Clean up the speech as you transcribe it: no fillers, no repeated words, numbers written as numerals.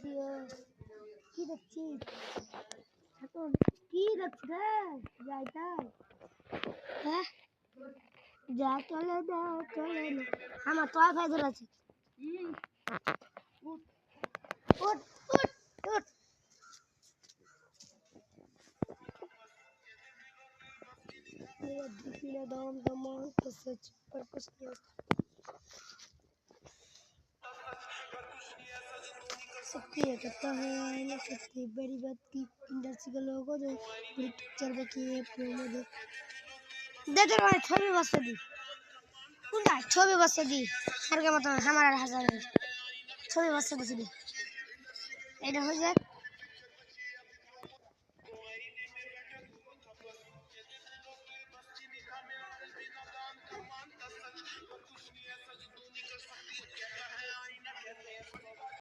কি দেখছিস এখন? কি দেখছিস রে? যাই তাই হ্যাঁ যা চলে না আমার তো ওয়াইফাই ধরে আছে। উঠ উঠ উঠ উঠ दिखने दाम दमाल तो सच पर कुछ नहीं सबकी करता है ना सबकी बड़ी बात की इंडस्ट्री के लोगों को जो पूरी पिक्चर देखी है प्रोमो देख रहे छवि बस दी कुंडा छवि बस दी हर के मतलब हमारा हज़ार छवि बस दी এটা হয়ে যায়